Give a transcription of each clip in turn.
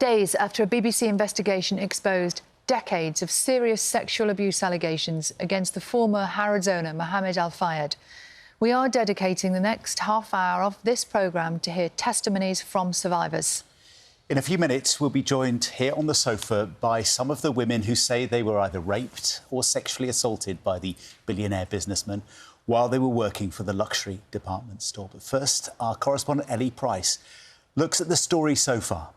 Days after a BBC investigation exposed decades of serious sexual abuse allegations against the former Harrods owner Mohamed Al-Fayed, we are dedicating the next half hour of this programme to hear testimonies from survivors. In a few minutes, we'll be joined here on the sofa by some of the women who say they were either raped or sexually assaulted by the billionaire businessman while they were working for the luxury department store. But first, our correspondent Ellie Price looks at the story so far.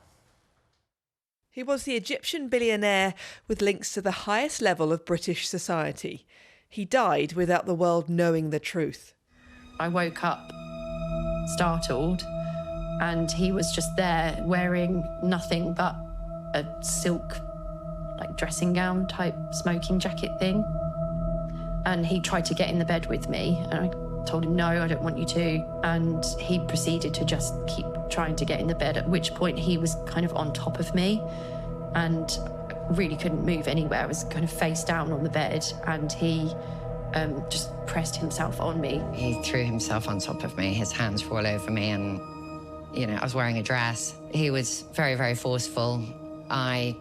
He was the Egyptian billionaire with links to the highest level of British society. He died without the world knowing the truth. I woke up startled, and he was just there wearing nothing but a silk, dressing gown type smoking jacket thing. And he tried to get in the bed with me, and I told him, no, I don't want you to. And he proceeded to just keep trying to get in the bed, at which point he was kind of on top of me and really couldn't move anywhere. I was kind of face down on the bed, and he just pressed himself on me. He threw himself on top of me. His hands were all over me, and, I was wearing a dress. He was very, very forceful. I,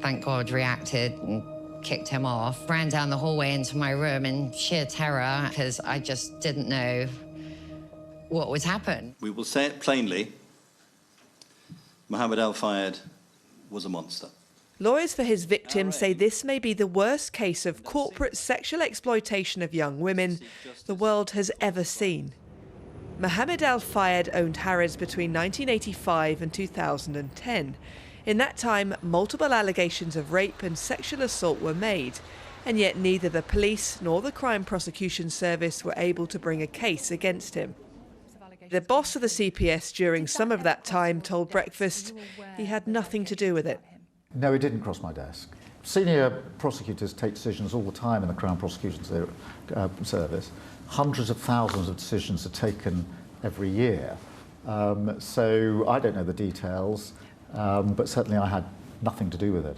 thank God, reacted and kicked him off. Ran down the hallway into my room in sheer terror because I just didn't know what was happening. We will say it plainly. Mohamed Al-Fayed was a monster. Lawyers for his victims say this may be the worst case of corporate sexual exploitation of young women the world has ever seen. Mohamed Al-Fayed owned Harrods between 1985 and 2010. In that time, multiple allegations of rape and sexual assault were made, and yet neither the police nor the Crime Prosecution Service were able to bring a case against him. The boss of the CPS during some of that time told Breakfast he had nothing to do with it. No, it didn't cross my desk. Senior prosecutors take decisions all the time in the Crown Prosecution Service. Hundreds of thousands of decisions are taken every year. So I don't know the details, but certainly I had nothing to do with it.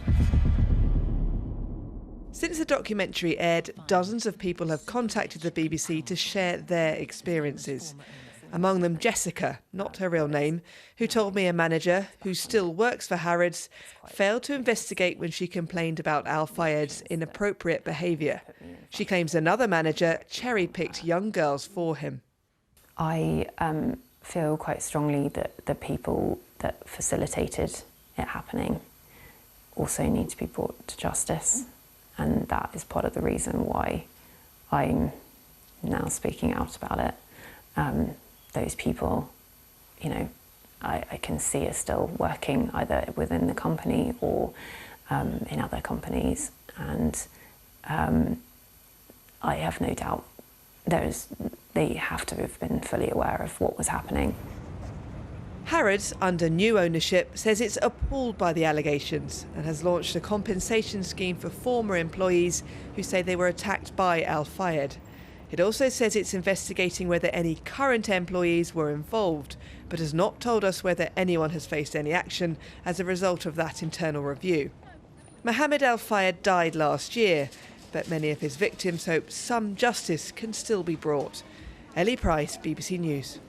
Since the documentary aired, dozens of people have contacted the BBC to share their experiences. Among them Jessica, not her real name, who told me a manager, who still works for Harrods, failed to investigate when she complained about Al-Fayed's inappropriate behaviour. She claims another manager cherry-picked young girls for him. I feel quite strongly that the people that facilitated it happening also need to be brought to justice. And that is part of the reason why I'm now speaking out about it. Those people, I can see are still working either within the company or in other companies. And I have no doubt they have to have been fully aware of what was happening. Harrods, under new ownership, says it's appalled by the allegations and has launched a compensation scheme for former employees who say they were attacked by Al-Fayed. It also says it's investigating whether any current employees were involved, but has not told us whether anyone has faced any action as a result of that internal review. Mohamed Al-Fayed died last year, but many of his victims hope some justice can still be brought. Ellie Price, BBC News.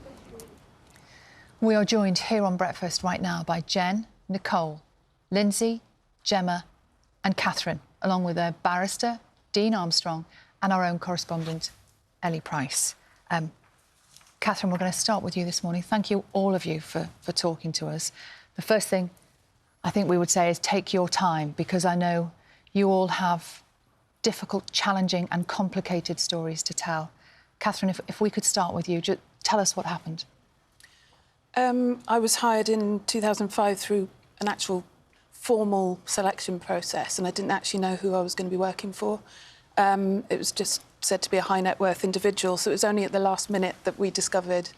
We are joined here on Breakfast right now by Jen, Nicole, Lindsay, Gemma and Katherine, along with their barrister, Dean Armstrong, and our own correspondent, Ellie Price. Katherine, we're going to start with you this morning. Thank you, all of you, for talking to us. The first thing I think we would say is take your time, because I know you all have difficult, challenging and complicated stories to tell. Katherine, if we could start with you, just tell us what happened. I was hired in 2005 through an actual formal selection process, and I didn't actually know who I was going to be working for. It was just said to be a high net worth individual, so it was only at the last minute that we discovered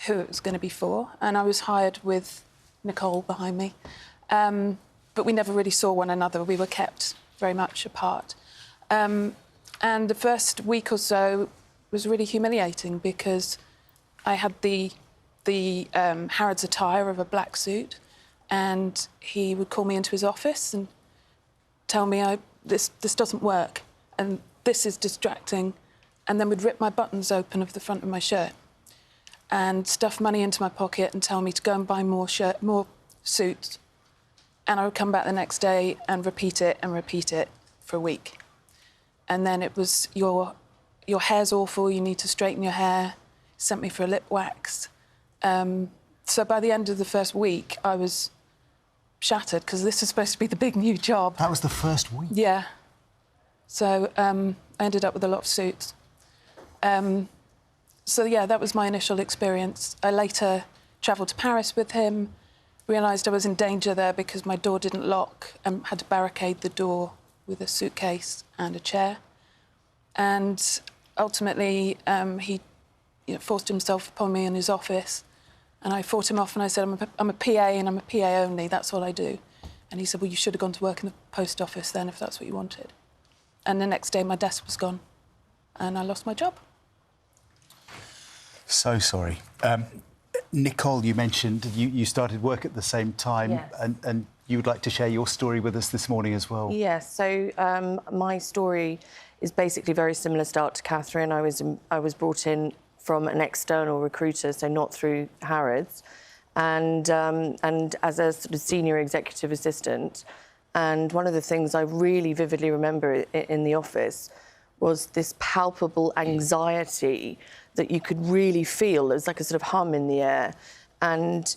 who it was going to be for, and I was hired with Nicole behind me. But we never really saw one another. We were kept very much apart. And the first week or so was really humiliating because I had the Harrods attire of a black suit, and he would call me into his office and tell me this doesn't work and this is distracting, and then would rip my buttons open of the front of my shirt and stuff money into my pocket and tell me to go and buy more suits And I would come back the next day and repeat it for a week. And then it was, your hair's awful, you need to straighten your hair. Sent me for a lip wax. So by the end of the first week, I was shattered, because this was supposed to be the big new job. That was the first week? Yeah. So I ended up with a lot of suits. So, yeah, that was my initial experience. I later travelled to Paris with him, realised I was in danger there because my door didn't lock and had to barricade the door with a suitcase and a chair. And ultimately, he forced himself upon me in his office, and I fought him off and I said, I'm a PA and I'm a PA only, that's all I do. And he said, well, you should have gone to work in the post office then if that's what you wanted. And the next day my desk was gone and I lost my job. So sorry. Nicole, you mentioned you started work at the same time. Yes. and you would like to share your story with us this morning as well. Yes, so my story is basically very similar start to Katherine. I was brought in from an external recruiter, so not through Harrods, and as a sort of senior executive assistant. And one of the things I really vividly remember in the office was this palpable anxiety that you could really feel. There was like a sort of hum in the air. And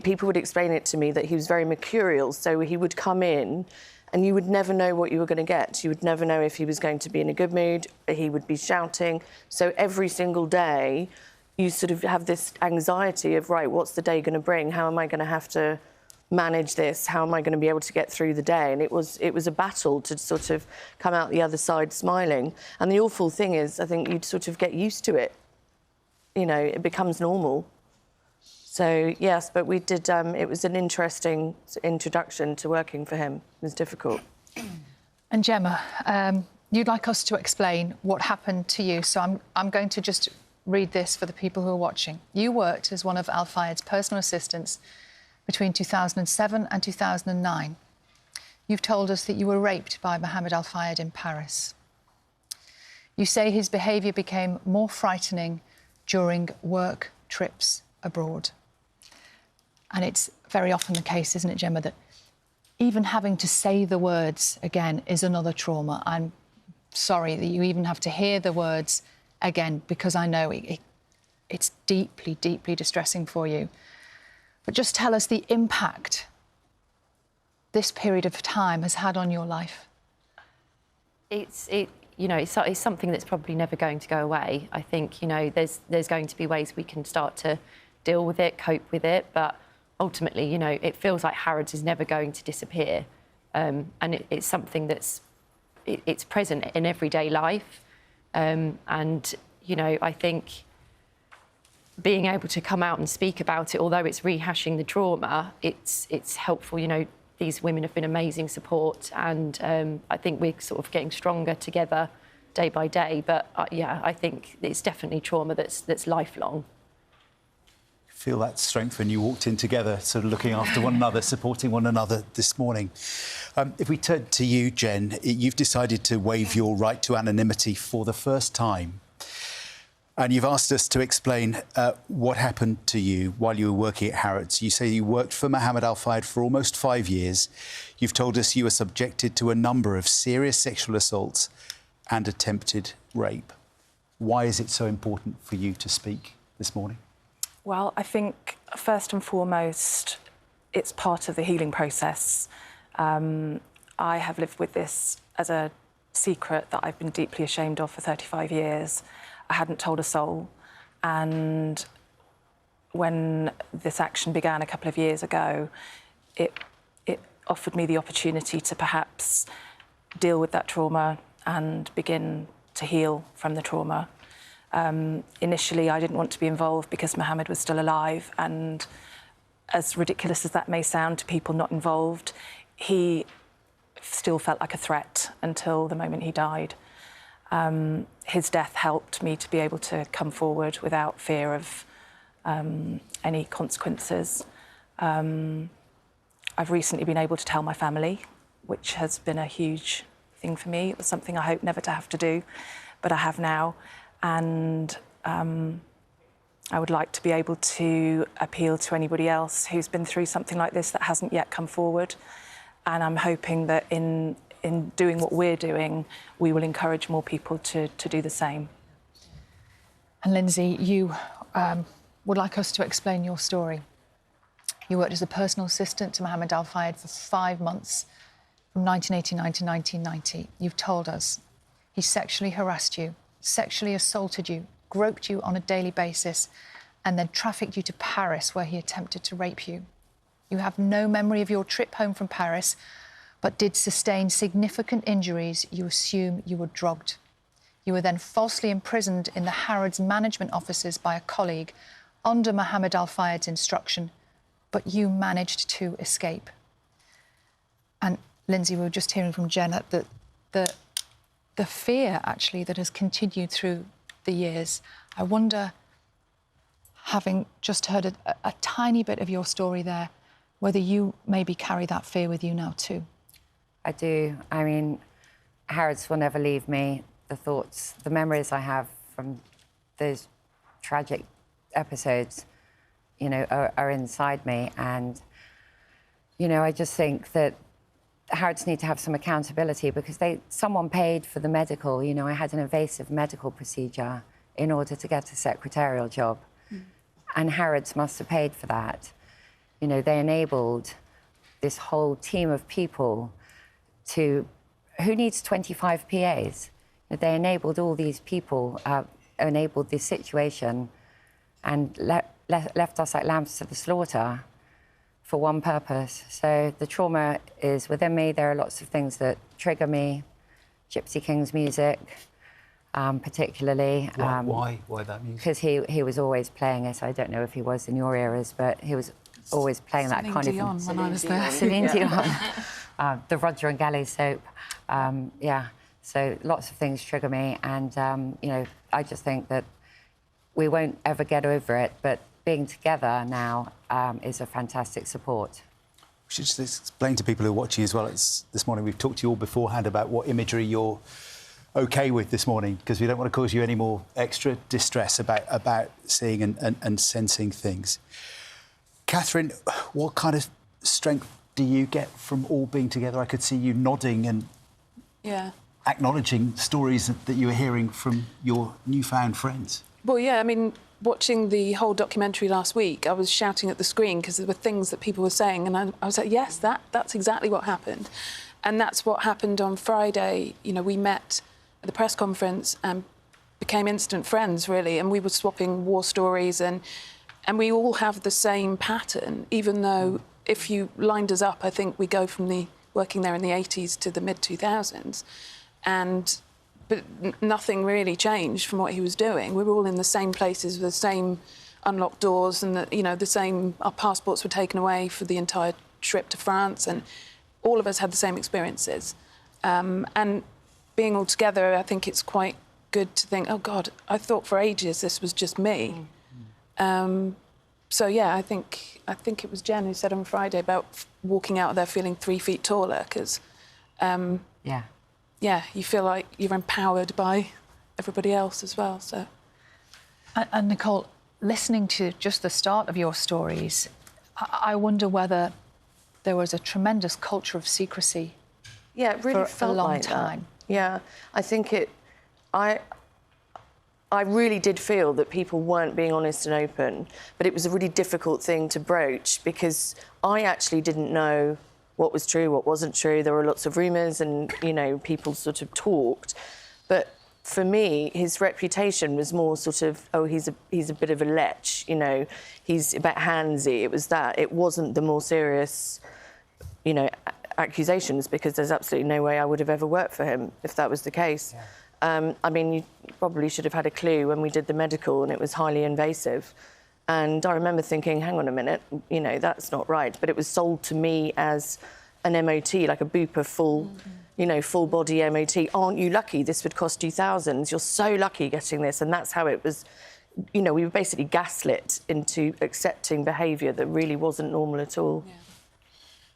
people would explain it to me that he was very mercurial, so he would come in and you would never know what you were going to get. You would never know if he was going to be in a good mood, he would be shouting. So every single day, you sort of have this anxiety of, right, what's the day going to bring? How am I going to have to manage this? How am I going to be able to get through the day? And it was a battle to sort of come out the other side smiling. And the awful thing is, I think you'd sort of get used to it. You know, it becomes normal. So, yes, but we did, it was an interesting introduction to working for him. It was difficult. And Gemma, you'd like us to explain what happened to you. So I'm going to just read this for the people who are watching. You worked as one of Al-Fayed's personal assistants between 2007 and 2009. You've told us that you were raped by Mohamed Al-Fayed in Paris. You say his behaviour became more frightening during work trips abroad. And it's very often the case, isn't it, Gemma, that even having to say the words again is another trauma. I'm sorry that you even have to hear the words again, because I know it's deeply, deeply distressing for you. But just tell us the impact this period of time has had on your life. It's something that's probably never going to go away. I think, there's going to be ways we can start to deal with it, cope with it, but ultimately, it feels like Harrods is never going to disappear. And it's something it's present in everyday life. And, I think being able to come out and speak about it, although it's rehashing the trauma, it's helpful. These women have been amazing support, and I think we're sort of getting stronger together day by day. But I think it's definitely trauma that's lifelong. Feel that strength when you walked in together, sort of looking after one another, supporting one another this morning. If we turn to you, Jen, you've decided to waive your right to anonymity for the first time. And you've asked us to explain what happened to you while you were working at Harrods. You say you worked for Mohamed Al-Fayed for almost 5 years. You've told us you were subjected to a number of serious sexual assaults and attempted rape. Why is it so important for you to speak this morning? Well, I think, first and foremost, it's part of the healing process. I have lived with this as a secret that I've been deeply ashamed of for 35 years. I hadn't told a soul. And when this action began a couple of years ago, it offered me the opportunity to perhaps deal with that trauma and begin to heal from the trauma. Initially, I didn't want to be involved because Mohamed was still alive, and as ridiculous as that may sound to people not involved, he still felt like a threat until the moment he died. His death helped me to be able to come forward without fear of any consequences. I've recently been able to tell my family, which has been a huge thing for me. It was something I hope never to have to do, but I have now. And I would like to be able to appeal to anybody else who's been through something like this that hasn't yet come forward. And I'm hoping that in doing what we're doing, we will encourage more people to do the same. And Lindsay, you would like us to explain your story. You worked as a personal assistant to Mohamed Al-Fayed for 5 months, from 1989 to 1990. You've told us he sexually harassed you, sexually assaulted you, groped you on a daily basis, and then trafficked you to Paris, where he attempted to rape you. You have no memory of your trip home from Paris, but did sustain significant injuries. You assume you were drugged. You were then falsely imprisoned in the Harrods management offices by a colleague under Mohamed Al-Fayed's instruction, but you managed to escape. And Lindsay, we were just hearing from Jenna that the fear, actually, that has continued through the years. I wonder, having just heard a tiny bit of your story there, whether you maybe carry that fear with you now too. I do. I mean, Harrods will never leave me. The thoughts, the memories I have from those tragic episodes, you know, are inside me. And, you know, I just think that Harrods need to have some accountability, because someone paid for the medical. You know, I had an invasive medical procedure in order to get a secretarial job. And Harrods must have paid for that. You know, they enabled this whole team of people who needs 25 PAs? They enabled all these people, enabled this situation, and left us like lambs to the slaughter for one purpose. So the trauma is within me. There are lots of things that trigger me. Gypsy King's music, particularly. Why that music? Because he was always playing it. I don't know if he was in your eras, but he was always playing that kind Dion, of... when I was there. Celine Dion. The Roger and Galley soap. Yeah, so lots of things trigger me. And, you know, I just think that we won't ever get over it, but being together now is a fantastic support. We should just explain to people who are watching as well. This morning we've talked to you all beforehand about what imagery you're OK with this morning, because we don't want to cause you any more extra distress about seeing and sensing things. Katherine, what kind of strength do you get from all being together? I could see you nodding and acknowledging stories that you were hearing from your newfound friends. Well, yeah, I mean, watching the whole documentary last week, I was shouting at the screen because there were things that people were saying, and I was like, yes, that's exactly what happened. And that's what happened on Friday. You know, we met at the press conference and became instant friends, really, and we were swapping war stories, and we all have the same pattern, even though if you lined us up, I think we go from the working there in the 80s to the mid-2000s, but nothing really changed from what he was doing. We were all in the same places with the same unlocked doors, and the same. Our passports were taken away for the entire trip to France, and all of us had the same experiences. And being all together, I think it's quite good to think, oh God, I thought for ages this was just me. So yeah, I think it was Jen who said on Friday about walking out of there feeling 3 feet taller, because you feel like you're empowered by everybody else as well. So, and Nicole, listening to just the start of your stories, I wonder whether there was a tremendous culture of secrecy. Yeah, it really for a long time. Yeah, I think I really did feel that people weren't being honest and open, but it was a really difficult thing to broach because I actually didn't know what was true, what wasn't true. There were lots of rumours and, you know, people sort of talked. But for me, his reputation was more sort of, oh, he's a bit of a lech, you know, he's a bit handsy. It was that. It wasn't the more serious, you know, accusations, because there's absolutely no way I would have ever worked for him if that was the case. Yeah. I mean, you probably should have had a clue when we did the medical, and it was highly invasive. And I remember thinking, hang on a minute, you know, that's not right. But it was sold to me as an MOT, like a Bupa full, you know, full body MOT. Aren't you lucky? This would cost you thousands. You're so lucky getting this. And that's how it was, you know, we were basically gaslit into accepting behaviour that really wasn't normal at all. Yeah.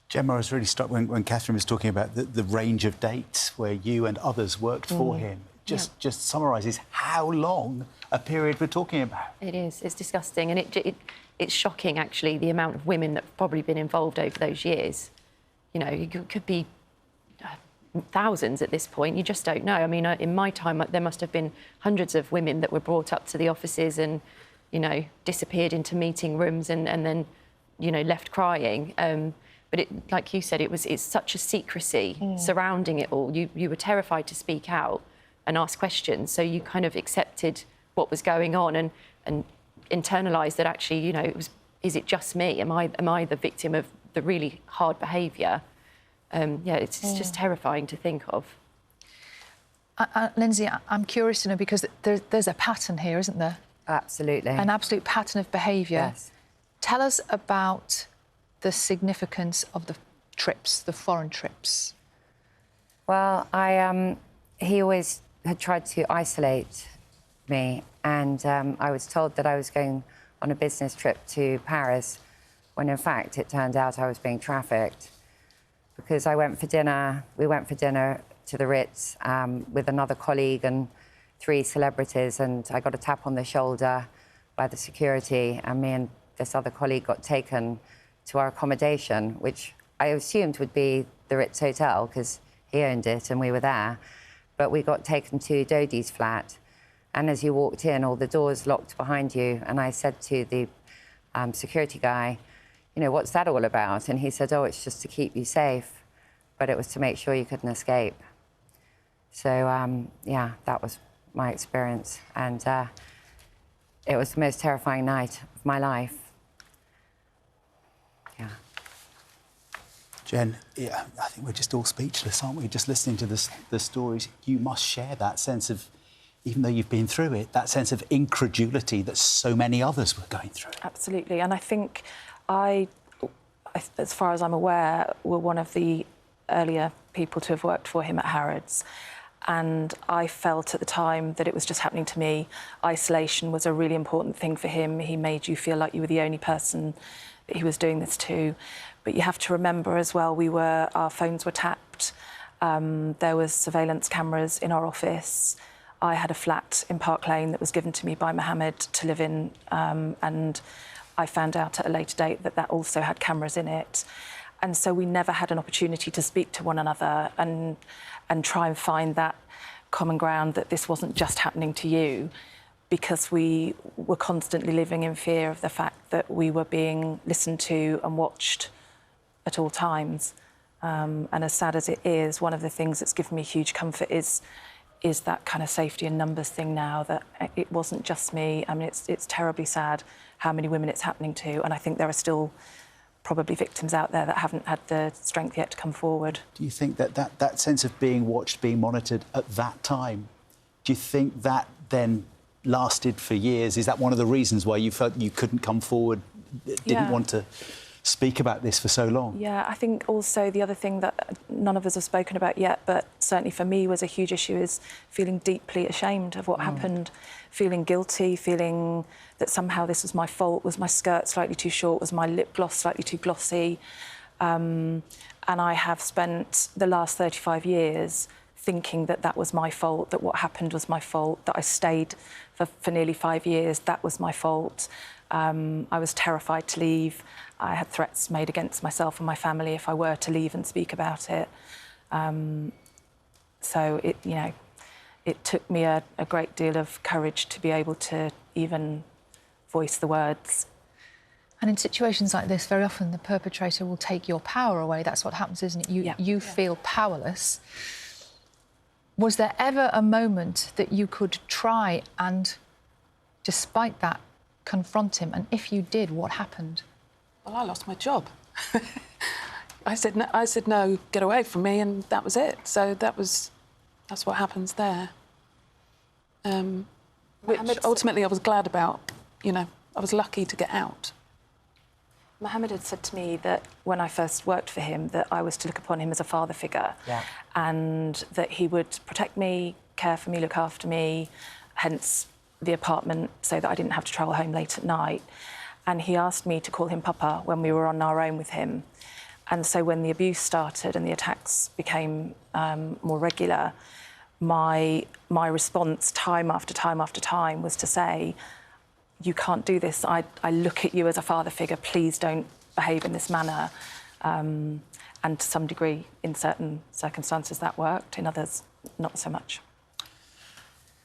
Gemma, I was really struck when Katherine was talking about the range of dates where you and others worked for him. just summarises how long a period we're talking about. It is. It's disgusting, and it's shocking, actually, the amount of women that have probably been involved over those years. You know, it could be thousands at this point. You just don't know. I mean, in my time, there must have been hundreds of women that were brought up to the offices and, you know, disappeared into meeting rooms and then, you know, left crying. But it, like you said, it's such a secrecy surrounding it all. You were terrified to speak out and ask questions, so you kind of accepted what was going on and internalised that actually, you know, is it just me? Am I the victim of the really hard behaviour? It's just terrifying to think of. Lindsay, I'm curious to know, because there's a pattern here, isn't there? Absolutely. An absolute pattern of behaviour. Yes. Tell us about the significance of the trips, the foreign trips. Well, he always had tried to isolate me, and I was told that I was going on a business trip to Paris, when in fact it turned out I was being trafficked, because we went for dinner to the Ritz with another colleague and 3 celebrities, and I got a tap on the shoulder by the security, and me and this other colleague got taken to our accommodation, which I assumed would be the Ritz Hotel because he owned it and we were there. But we got taken to Dodi's flat, and as you walked in, all the doors locked behind you, and I said to the security guy, you know, what's that all about? And he said, oh, it's just to keep you safe, but it was to make sure you couldn't escape. So, yeah, that was my experience, and it was the most terrifying night of my life. Yeah. Jen, yeah, I think we're just all speechless, aren't we? Just listening to the stories. You must share that sense of, even though you've been through it, that sense of incredulity that so many others were going through. Absolutely, and I think I, as far as I'm aware, were one of the earlier people to have worked for him at Harrods. And I felt at the time that it was just happening to me. Isolation was a really important thing for him. He made you feel like you were the only person that he was doing this to. But you have to remember as well, our phones were tapped. There was surveillance cameras in our office. I had a flat in Park Lane that was given to me by Mohamed to live in, and I found out at a later date that also had cameras in it. And so we never had an opportunity to speak to one another and try and find that common ground, that this wasn't just happening to you, because we were constantly living in fear of the fact that we were being listened to and watched at all times. And as sad as it is, one of the things that's given me huge comfort is that kind of safety in numbers thing now, that it wasn't just me. I mean, it's terribly sad how many women it's happening to, and I think there are still probably victims out there that haven't had the strength yet to come forward. Do you think that sense of being watched, being monitored at that time, do you think that then lasted for years? Is that one of the reasons why you felt you couldn't come forward, didn't want to speak about this for so long? Yeah, I think also the other thing that none of us have spoken about yet, but certainly for me was a huge issue, is feeling deeply ashamed of what happened, feeling guilty, feeling that somehow this was my fault. Was my skirt slightly too short? Was my lip gloss slightly too glossy? And I have spent the last 35 years thinking that that was my fault, that what happened was my fault, that I stayed for nearly 5 years, that was my fault. I was terrified to leave. I had threats made against myself and my family if I were to leave and speak about it. So it took me a great deal of courage to be able to even voice the words. And in situations like this, very often the perpetrator will take your power away. That's what happens, isn't it? You feel powerless. Was there ever a moment that you could try and, despite that, confront him? And if you did, what happened? Well, I lost my job. I said no, get away from me, and that was it. So that's what happens there. Which ultimately I was glad about. I was lucky to get out. Mohamed had said to me that when I first worked for him, that I was to look upon him as a father figure, and that he would protect me, care for me, look after me, hence the apartment, so that I didn't have to travel home late at night. And he asked me to call him Papa when we were on our own with him. And so when the abuse started and the attacks became more regular, my response time after time after time was to say, you can't do this. I look at you as a father figure. Please don't behave in this manner. And to some degree, in certain circumstances, that worked. In others, not so much.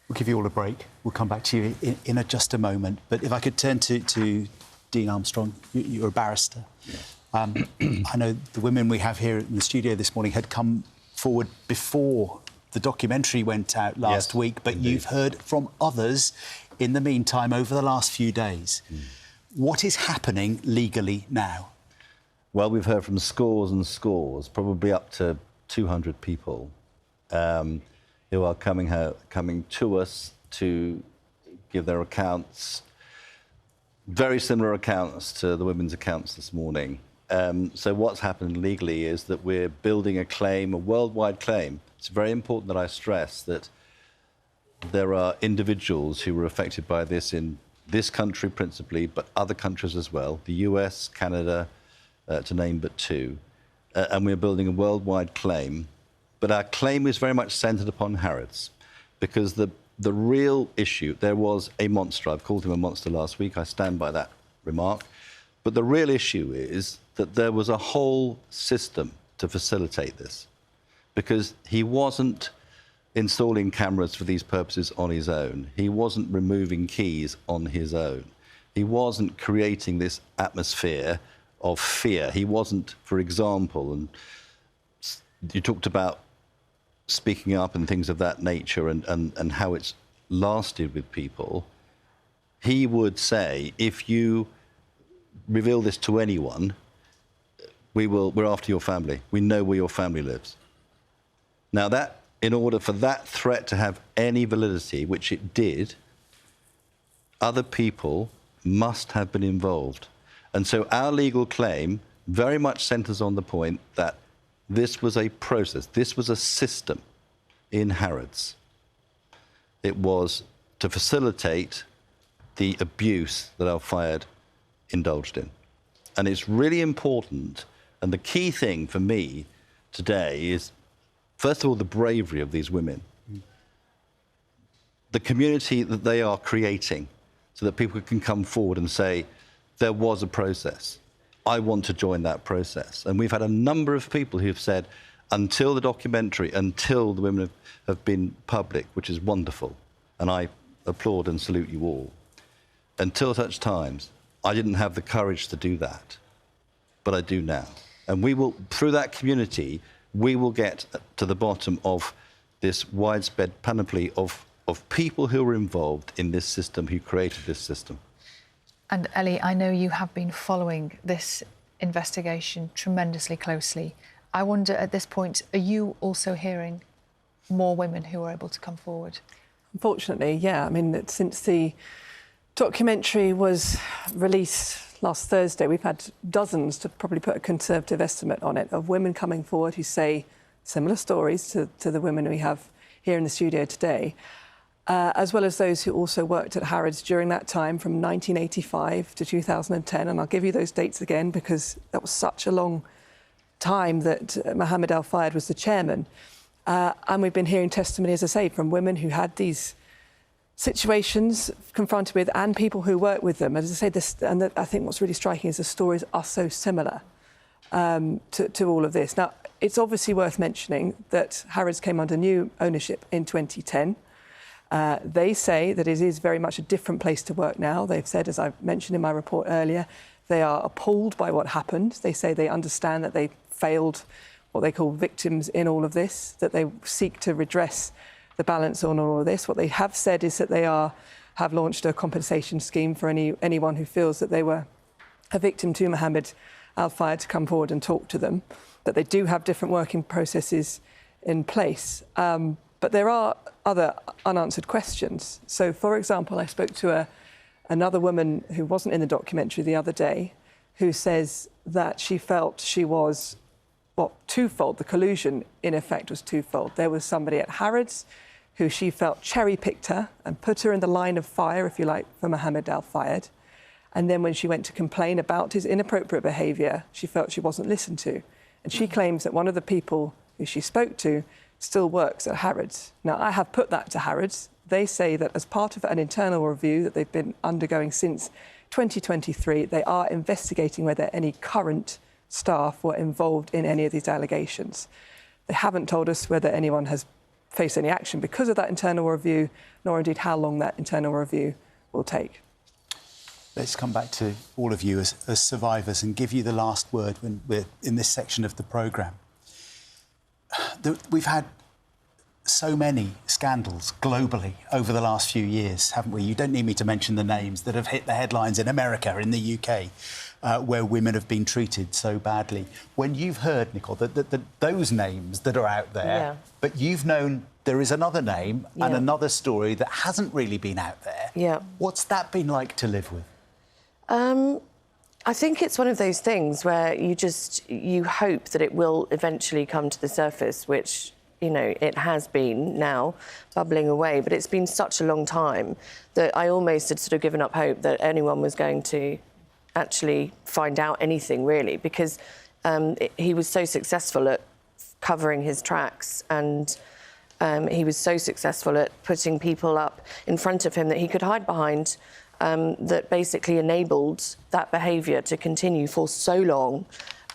We'll give you all a break. We'll come back to you in just a moment. But if I could turn to Dean Armstrong, you're a barrister. Yeah. I know the women we have here in the studio this morning had come forward before the documentary went out last week, but indeed, you've heard from others in the meantime over the last few days. What is happening legally now? Well, we've heard from scores and scores, probably up to 200 people who are coming to us to give their accounts, very similar accounts to the women's accounts this morning. So what's happened legally is that we're building a claim, a worldwide claim. It's very important that I stress that there are individuals who were affected by this in this country principally, but other countries as well, the US, Canada, to name but two. And we're building a worldwide claim. But our claim is very much centred upon Harrods, because the real issue, there was a monster. I've called him a monster last week. I stand by that remark. But the real issue is that there was a whole system to facilitate this, because he wasn't installing cameras for these purposes on his own. He wasn't removing keys on his own. He wasn't creating this atmosphere of fear. He wasn't, for example, and you talked about speaking up and things of that nature and how it's lasted with people. He would say, if you reveal this to anyone, we're after your family. We know where your family lives. Now, that, in order for that threat to have any validity, which it did, other people must have been involved. And so our legal claim very much centres on the point that this was a process, this was a system in Harrods. It was to facilitate the abuse that Al-Fayed indulged in. And it's really important, and the key thing for me today is, first of all, the bravery of these women. The community that they are creating so that people can come forward and say, there was a process. I want to join that process. And we've had a number of people who have said, until the documentary, until the women have been public, which is wonderful, and I applaud and salute you all, until such times, I didn't have the courage to do that. But I do now. And we will, through that community, we will get to the bottom of this widespread panoply of people who were involved in this system, who created this system. And Ellie, I know you have been following this investigation tremendously closely. I wonder, at this point, are you also hearing more women who are able to come forward? Unfortunately, yeah. I mean, since the documentary was released last Thursday, we've had dozens, to probably put a conservative estimate on it, of women coming forward who say similar stories to the women we have here in the studio today. As well as those who also worked at Harrods during that time, from 1985 to 2010. And I'll give you those dates again, because that was such a long time that Mohamed Al-Fayed was the chairman. And we've been hearing testimony, as I say, from women who had these situations confronted with, and people who worked with them. As I say, I think what's really striking is the stories are so similar to all of this. Now, it's obviously worth mentioning that Harrods came under new ownership in 2010. They say that it is very much a different place to work now. They've said, as I mentioned in my report earlier, they are appalled by what happened. They say they understand that they failed what they call victims in all of this, that they seek to redress the balance on all of this. What they have said is that they have launched a compensation scheme for anyone who feels that they were a victim to Mohamed Al-Fayed to come forward and talk to them, that they do have different working processes in place. But there are other unanswered questions. So, for example, I spoke to another woman who wasn't in the documentary the other day, who says that she felt she was, twofold. The collusion, in effect, was twofold. There was somebody at Harrods who she felt cherry-picked her and put her in the line of fire, if you like, for Mohamed Al-Fayed. And then when she went to complain about his inappropriate behaviour, she felt she wasn't listened to. And she claims that one of the people who she spoke to still works at Harrods. Now, I have put that to Harrods. They say that as part of an internal review that they've been undergoing since 2023, they are investigating whether any current staff were involved in any of these allegations. They haven't told us whether anyone has faced any action because of that internal review, nor indeed how long that internal review will take. Let's come back to all of you as survivors and give you the last word when we're in this section of the programme. We've had so many scandals globally over the last few years, haven't we? You don't need me to mention the names that have hit the headlines in America, in the UK, where women have been treated so badly. When you've heard, Nicole, that those names that are out there, but you've known there is another name and another story that hasn't really been out there, what's that been like to live with? I think it's one of those things where you hope that it will eventually come to the surface, which, you know, it has been now bubbling away, but it's been such a long time that I almost had sort of given up hope that anyone was going to actually find out anything, really, because he was so successful at covering his tracks, and he was so successful at putting people up in front of him that he could hide behind, that basically enabled that behaviour to continue for so long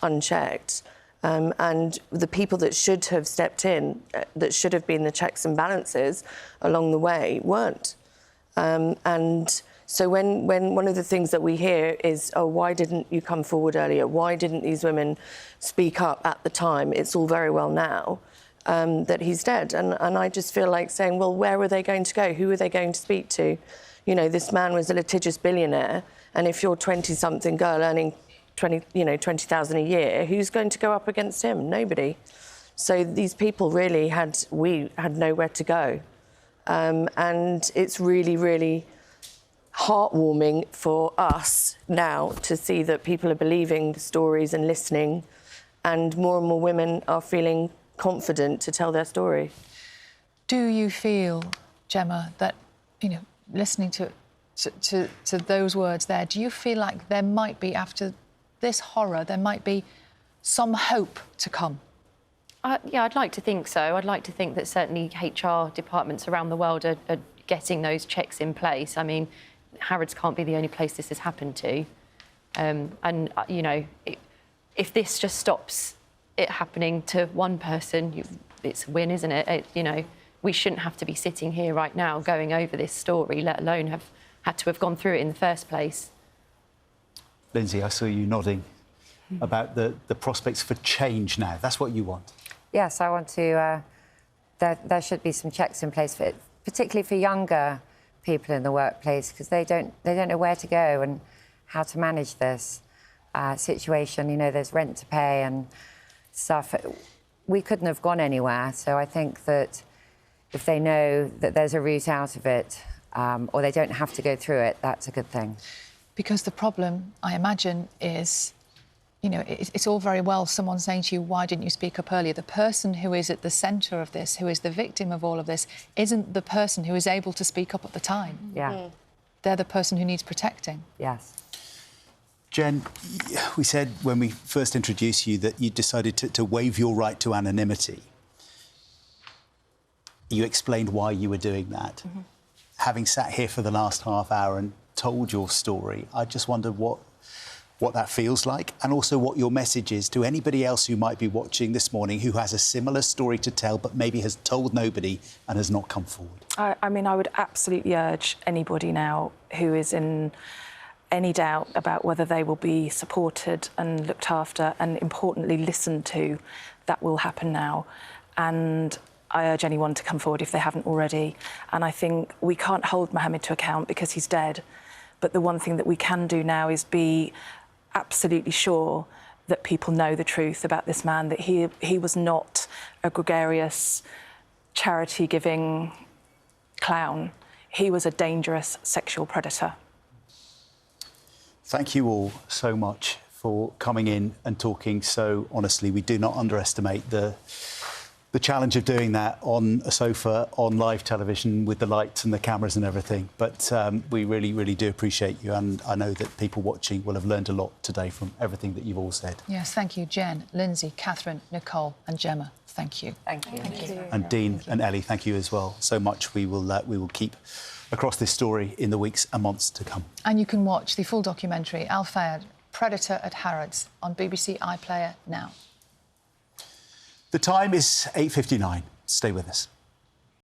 unchecked. And the people that should have stepped in, that should have been the checks and balances along the way, weren't. And so when one of the things that we hear is, oh, why didn't you come forward earlier? Why didn't these women speak up at the time? It's all very well now that he's dead. And I just feel like saying, well, where were they going to go? Who were they going to speak to? You know, this man was a litigious billionaire, and if you're 20-something girl earning 20,000 a year, who's going to go up against him? Nobody. So these people really had nowhere to go. And it's really, really heartwarming for us now to see that people are believing the stories and listening, and more women are feeling confident to tell their story. Do you feel, Gemma, that, you know, listening to those words there, do you feel like there might be, after this horror, there might be some hope to come? Yeah, I'd like to think so. I'd like to think that certainly HR departments around the world are getting those checks in place. I mean, Harrods can't be the only place this has happened to. And, you know, if this just stops it happening to one person, it's a win, isn't it? You know, we shouldn't have to be sitting here right now going over this story, let alone have had to have gone through it in the first place. Lindsay, I saw you nodding about the prospects for change now. That's what you want. Yes, I want to... there should be some checks in place, particularly for younger people in the workplace, because they don't know where to go and how to manage this situation. You know, there's rent to pay and stuff. We couldn't have gone anywhere, so I think that if they know that there's a route out of it, or they don't have to go through it, that's a good thing. Because the problem, I imagine, is, you know, it's all very well someone saying to you, why didn't you speak up earlier? The person who is at the centre of this, who is the victim of all of this, isn't the person who is able to speak up at the time. Yeah. They're the person who needs protecting. Yes. Jen, we said when we first introduced you that you decided to waive your right to anonymity. You explained why you were doing that. Having sat here for the last half hour and told your story, I just wondered what that feels like, and also what your message is to anybody else who might be watching this morning who has a similar story to tell but maybe has told nobody and has not come forward. I mean, I would absolutely urge anybody now who is in any doubt about whether they will be supported and looked after and, importantly, listened to, that will happen now. And I urge anyone to come forward if they haven't already. And I think we can't hold Mohamed to account because he's dead. But the one thing that we can do now is be absolutely sure that people know the truth about this man, that he was not a gregarious, charity-giving clown. He was a dangerous sexual predator. Thank you all so much for coming in and talking so honestly. We do not underestimate the challenge of doing that on a sofa, on live television, with the lights and the cameras and everything. But we really, really do appreciate you, and I know that people watching will have learned a lot today from everything that you've all said. Yes, thank you, Jen, Lindsay, Katherine, Nicole and Gemma. Thank you. Thank you. Thank you. And Dean and Ellie, thank you as well so much. We will keep across this story in the weeks and months to come. And you can watch the full documentary, Al-Fayed, Predator at Harrods, on BBC iPlayer now. The time is 8:59. Stay with us.